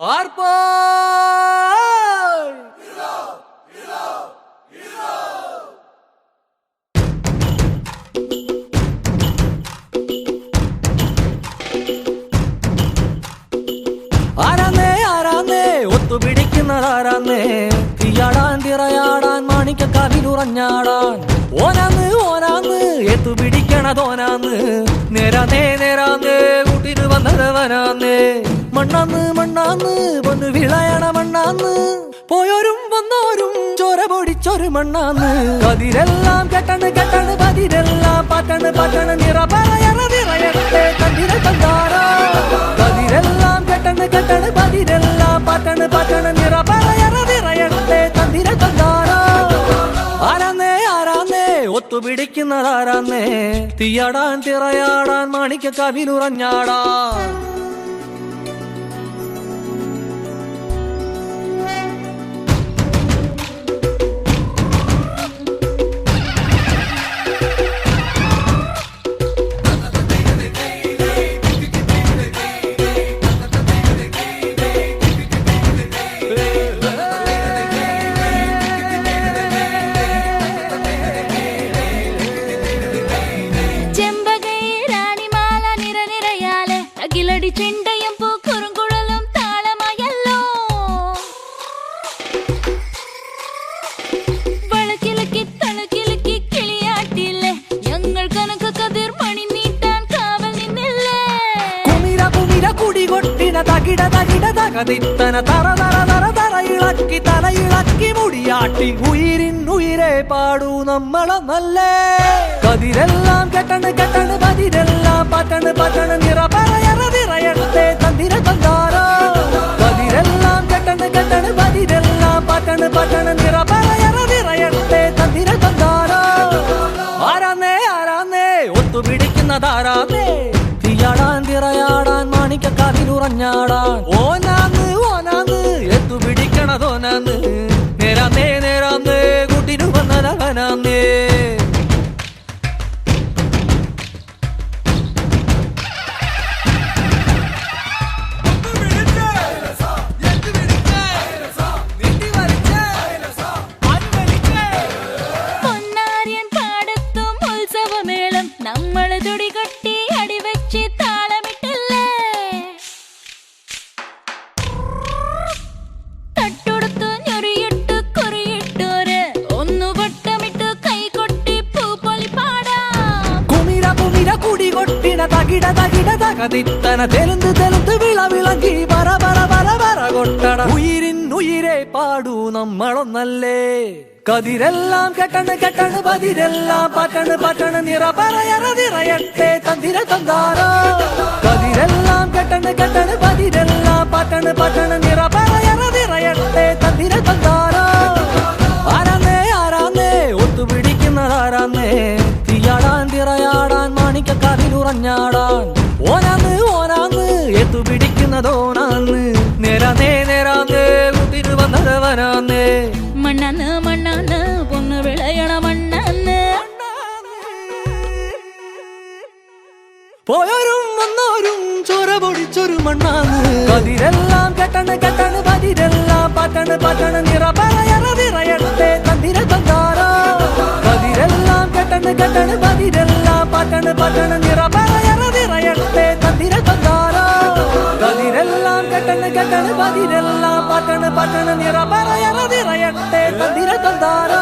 ആർപ്പാ ആരാന്നേ ഒത്തുപിടിക്കുന്നതാരാന്നേ തീയാടാൻ തിറയാടാൻ മാണിക്കക്കാവിലുറഞ്ഞാടാൻ ഓനാന്ന് എത്തുപിടിക്കണതോനാന്ന് നേരാന്നേ കൂട്ടിന് വന്നതവനാന്നേ മണ്ണാന്ന് പൊന്നു വിളയണ മണ്ണാന്ന് പോയോരും വന്നോരും ചോര പൊടിച്ചൊരു മണ്ണാന്ന് കതിരെല്ലാം കെട്ടണ് പതിരെല്ലാം പാട്ടണ് നിറ പറയറവിറയട്ടെ കണ്ടിര കണ്ടാരോ കതിരെല്ലാം കെട്ടണ് പതിരെല്ലാം പാട്ടണ് നിറ പറയറവിറയട്ടെ കണ്ടിര കണ്ടാരോ ആരാന്നേ ഒത്തുപിടിക്കുന്നതാരാന്നേ തീയാടാൻ തിറയാടാൻ മാണിക്കക്കാവിലുറഞ്ഞാടാൻ ചെണ്ടയും പൂക്കുറുങ്കുഴലും താളമായല്ലോ വളക്കിലക്കി തളക്കിലക്കി കിളിയാട്ടില്ലേ ഞങ്ങൾ കനക കതിർ മണി നീട്ടാൻ കാവൽ നിന്നില്ലേ കുമിര കുടികൊട്ടിന തകിട തകതിത്തന തറ ഇളക്കി തലയിളക്കി മുടിയാട്ടി ഉയിരെ പാടൂ നമ്മളൊന്നല്ലേ കതിരെല്ലാം കെട്ടണ് പതിരെല്ലാം പാട്ടണ് നിറ പറയറവിറയട്ടെ തന്തിര തന്താരോ കതിരെല്ലാം കെട്ടണ് പതിരെല്ലാം പാട്ടണ് നിറ പറയറവിറയട്ടെ തന്തിര തന്താരോ ആരാന്നേ ഒത്തുപിടിക്കുന്നതാരാന്നേ തീയാടാൻ തിറയാടാൻ മാണിക്കക്കാവിലുറഞ്ഞാടാൻ ഓനാന്ന് എത്തുപിടിക്കണതോനാന്ന് നേരാന്നേ കൂട്ടിനു വന്നതവനാന്നേ നമ്മള് തുടികൊട്ടി അടിവെച്ച് താളമിട്ടില്ലേ തട്ടുടുത്ത് ഞൊറിയിട്ട് കുറിയിട്ടോര് ഒന്നു വട്ടമിട്ട് കൈകൊട്ടി പൂപ്പൊലി പാടാം കുമിര കുടികൊട്ടിന തകിട തകതിത്തന തെലുന്ത് വിളവിളങ്ങി പറ കൊട്ടണ ഉയിരെ പാടൂ നമ്മളൊന്നല്ലേ കതിരെല്ലാം കെട്ടണ് പതിരെല്ലാം പാട്ടണ് നിറ പറയറവിറയട്ടെ തന്തിര തന്താരോ കതിരെല്ലാം കെട്ടണ് പതിരെല്ലാം പാട്ടണ് നിറ പറയറവിറയട്ടെ തന്തിര തന്താരോ ആരാന്നേ ഒത്തുപിടിക്കുന്നതാരാന്നേ തീയാടാൻ തിറയാടാൻ മാണിക്കക്കാവിലുറഞ്ഞാടാൻ ഓനാന്ന് എത്തുപിടിക്കുന്നതോനാന്ന് നേരാന്നേ കൂട്ടിന് വന്നതവനാന്നേ മണ്ണാന്ന് പൊന്നു വിളയണ മണ്ണാന്ന് പോയോരും വന്നോരും ചോര പൊടിച്ചൊരു മണ്ണാന്ന് കതിരെല്ലാം കെട്ടണ് പതിരെല്ലാം പാട്ടണ് നിറ പറയറവിറയട്ടെ തന്തിര തന്താരോ കതിരെല്ലാം കെട്ടണ് പതിരെല്ലാം പാട്ടണ് നിറ പറയറവിറയട്ടെ തന്തിര തന്താരോ കതിരെല്ലാം കെട്ടണ് പതിരെല്ലാം പാട്ടണ് നിറ പറയറവിറയട്ടെ തന്തിര തന്താരോ